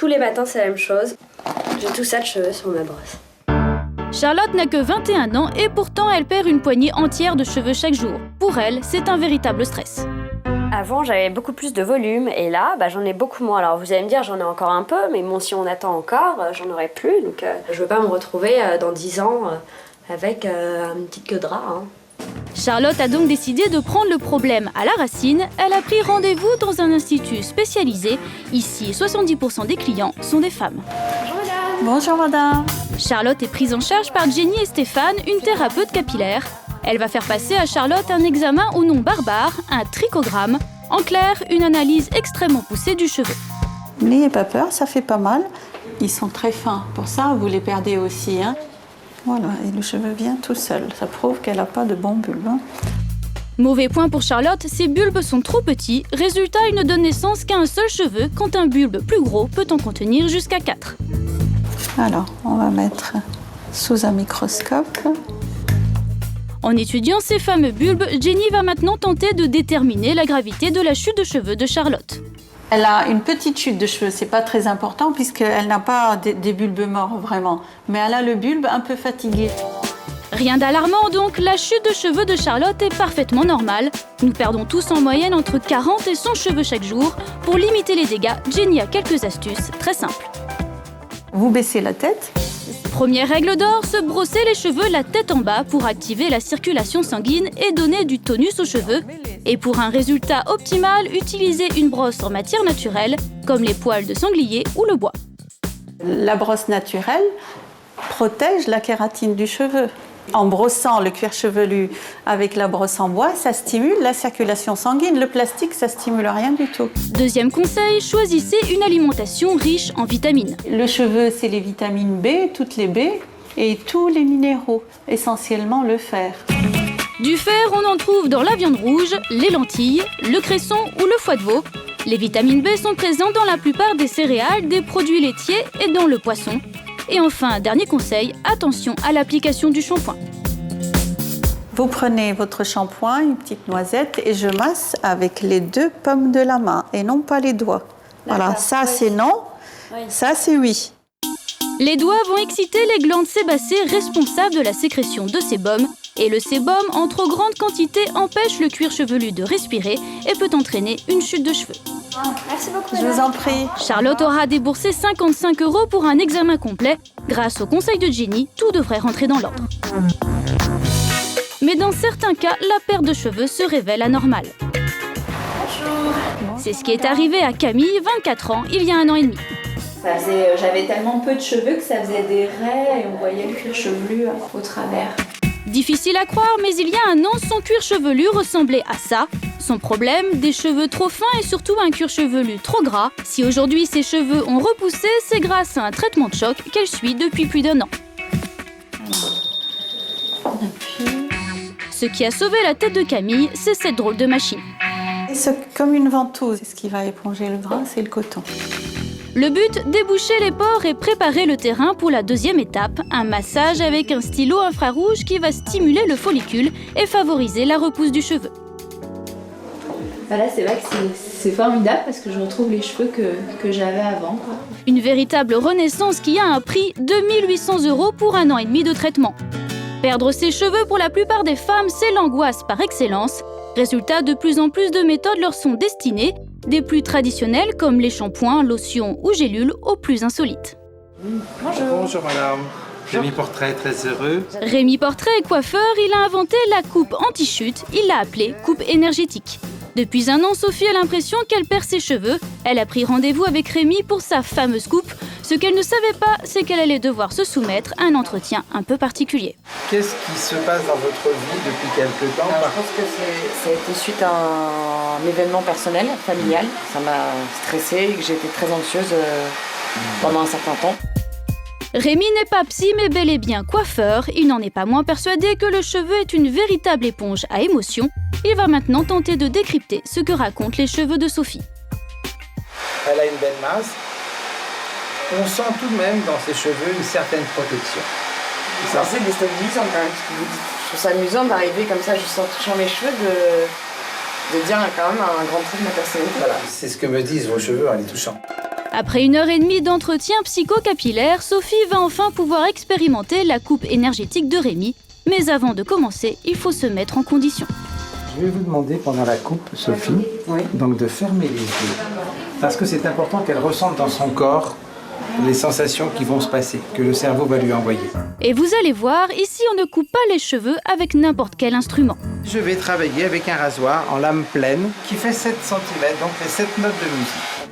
Tous les matins, c'est la même chose. J'ai tout ça de cheveux sur ma brosse. Charlotte n'a que 21 ans et pourtant elle perd une poignée entière de cheveux chaque jour. Pour elle, c'est un véritable stress. Avant, j'avais beaucoup plus de volume et là, j'en ai beaucoup moins. Alors vous allez me dire, j'en ai encore un peu, mais bon, si on attend encore, j'en aurai plus. Donc je veux pas me retrouver dans 10 ans avec une petite queue de rat. Charlotte a donc décidé de prendre le problème à la racine. Elle a pris rendez-vous dans un institut spécialisé. Ici, 70% des clients sont des femmes. Bonjour madame. Bonjour madame. Charlotte est prise en charge par Jenny et Stéphane, une thérapeute capillaire. Elle va faire passer à Charlotte un examen au nom barbare, un trichogramme. En clair, une analyse extrêmement poussée du cheveu. N'ayez pas peur, ça fait pas mal. Ils sont très fins. Pour ça, vous les perdez aussi. Voilà, et le cheveu vient tout seul. Ça prouve qu'elle n'a pas de bons bulbes. Mauvais point pour Charlotte, ses bulbes sont trop petits. Résultat, il ne donne naissance qu'à un seul cheveu, quand un bulbe plus gros peut en contenir jusqu'à 4. Alors, on va mettre sous un microscope. En étudiant ces fameux bulbes, Jenny va maintenant tenter de déterminer la gravité de la chute de cheveux de Charlotte. Elle a une petite chute de cheveux, c'est pas très important puisqu'elle n'a pas des bulbes morts vraiment. Mais elle a le bulbe un peu fatigué. Rien d'alarmant donc, la chute de cheveux de Charlotte est parfaitement normale. Nous perdons tous en moyenne entre 40 et 100 cheveux chaque jour. Pour limiter les dégâts, Jenny a quelques astuces très simples. Vous baissez la tête. Première règle d'or, se brosser les cheveux la tête en bas pour activer la circulation sanguine et donner du tonus aux cheveux. Et pour un résultat optimal, utilisez une brosse en matière naturelle, comme les poils de sanglier ou le bois. La brosse naturelle protège la kératine du cheveu. En brossant le cuir chevelu avec la brosse en bois, ça stimule la circulation sanguine. Le plastique, ça stimule rien du tout. Deuxième conseil, choisissez une alimentation riche en vitamines. Le cheveu, c'est les vitamines B, toutes les B, et tous les minéraux, essentiellement le fer. Du fer, on en trouve dans la viande rouge, les lentilles, le cresson ou le foie de veau. Les vitamines B sont présentes dans la plupart des céréales, des produits laitiers et dans le poisson. Et enfin, dernier conseil, attention à l'application du shampoing. Vous prenez votre shampoing, une petite noisette, et je masse avec les 2 paumes de la main, et non pas les doigts. Voilà, ça c'est non, ça c'est oui. Les doigts vont exciter les glandes sébacées responsables de la sécrétion de sébum. Et le sébum, en trop grande quantité, empêche le cuir chevelu de respirer et peut entraîner une chute de cheveux. Merci beaucoup. Je vous en prie. Charlotte aura déboursé 55 € pour un examen complet. Grâce au conseil de Jenny, tout devrait rentrer dans l'ordre. Mais dans certains cas, la perte de cheveux se révèle anormale. Bonjour. C'est ce qui est arrivé à Camille, 24 ans, il y a 1 an et demi. J'avais tellement peu de cheveux que ça faisait des raies et on voyait le cuir chevelu au travers. Difficile à croire, mais il y a 1 an, son cuir chevelu ressemblait à ça. Son problème, des cheveux trop fins et surtout un cuir chevelu trop gras. Si aujourd'hui ses cheveux ont repoussé, c'est grâce à un traitement de choc qu'elle suit depuis plus d'1 an. Ce qui a sauvé la tête de Camille, c'est cette drôle de machine. C'est comme une ventouse. Ce qui va éponger le gras, c'est le coton. Le but, déboucher les pores et préparer le terrain pour la deuxième étape, un massage avec un stylo infrarouge qui va stimuler le follicule et favoriser la repousse du cheveu. Là, c'est vrai que c'est formidable parce que je retrouve les cheveux que j'avais avant. Une véritable renaissance qui a un prix de 1800 € pour 1 an et demi de traitement. Perdre ses cheveux pour la plupart des femmes, c'est l'angoisse par excellence. Résultat, de plus en plus de méthodes leur sont destinées, des plus traditionnelles comme les shampoings, lotions ou gélules, aux plus insolites. Bonjour madame. Rémi Portrait, très heureux. Rémi Portrait est coiffeur, il a inventé la coupe anti-chute, il l'a appelée coupe énergétique. Depuis 1 an, Sophie a l'impression qu'elle perd ses cheveux. Elle a pris rendez-vous avec Rémi pour sa fameuse coupe. Ce qu'elle ne savait pas, c'est qu'elle allait devoir se soumettre à un entretien un peu particulier. Qu'est-ce qui se passe dans votre vie depuis quelque temps? Je pense que ça a été suite à un événement personnel, familial. Ça m'a stressée et que j'ai été très anxieuse pendant un certain temps. Rémi n'est pas psy mais bel et bien coiffeur. Il n'en est pas moins persuadé que le cheveu est une véritable éponge à émotions. Il va maintenant tenter de décrypter ce que racontent les cheveux de Sophie. Elle a une belle masse. On sent tout de même dans ses cheveux une certaine protection. C'est assez déstabilisant quand même, ce que vous dites. Je trouve ça amusant d'arriver comme ça, juste en touchant mes cheveux, de dire quand même un grand trait de ma personnalité. Voilà, c'est ce que me disent vos cheveux en les touchant. Après 1h30 d'entretien psycho-capillaire, Sophie va enfin pouvoir expérimenter la coupe énergétique de Rémi. Mais avant de commencer, il faut se mettre en condition. Je vais vous demander pendant la coupe, Sophie, donc de fermer les yeux. Parce que c'est important qu'elle ressente dans son corps les sensations qui vont se passer, que le cerveau va lui envoyer. Et vous allez voir, ici on ne coupe pas les cheveux avec n'importe quel instrument. Je vais travailler avec un rasoir en lame pleine qui fait 7 cm, donc fait 7 notes de musique.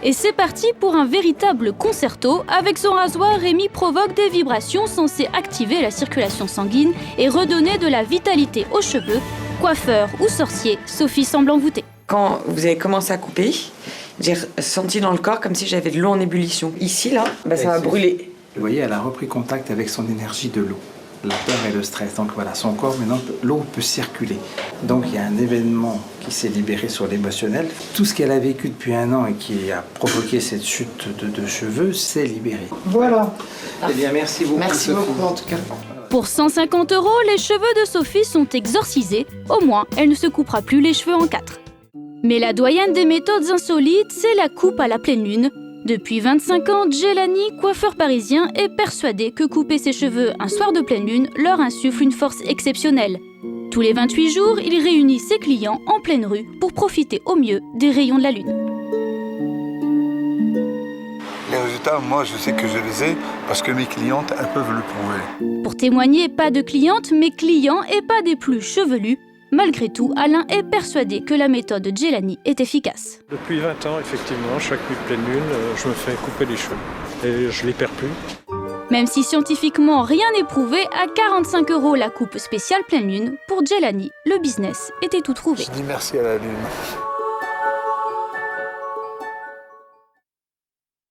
Et c'est parti pour un véritable concerto. Avec son rasoir, Rémi provoque des vibrations censées activer la circulation sanguine et redonner de la vitalité aux cheveux. Coiffeur ou sorcier, Sophie semble envoûtée. Quand vous avez commencé à couper, j'ai senti dans le corps comme si j'avais de l'eau en ébullition. Ici, là, ça va brûler. Vous voyez, elle a repris contact avec son énergie de l'eau, la peur et le stress. Donc voilà, son corps, maintenant, l'eau peut circuler. Donc il y a un événement qui s'est libéré sur l'émotionnel. Tout ce qu'elle a vécu depuis 1 an et qui a provoqué cette chute de cheveux s'est libéré. Voilà. Eh bien, merci beaucoup. Merci beaucoup, en tout cas. Pour 150 €, les cheveux de Sophie sont exorcisés. Au moins, elle ne se coupera plus les cheveux en 4. Mais la doyenne des méthodes insolites, c'est la coupe à la pleine lune. Depuis 25 ans, Djelani, coiffeur parisien, est persuadé que couper ses cheveux un soir de pleine lune leur insuffle une force exceptionnelle. Tous les 28 jours, il réunit ses clients en pleine rue pour profiter au mieux des rayons de la lune. Les résultats, moi, je sais que je les ai parce que mes clientes, elles peuvent le prouver. Pour témoigner, pas de clientes, mais clients et pas des plus chevelus. Malgré tout, Alain est persuadé que la méthode Djelani est efficace. Depuis 20 ans, effectivement, chaque nuit de pleine lune, je me fais couper les cheveux et je les perds plus. Même si scientifiquement rien n'est prouvé, à 45 € la coupe spéciale pleine lune, pour Djelani, le business était tout trouvé. Je dis merci à la lune.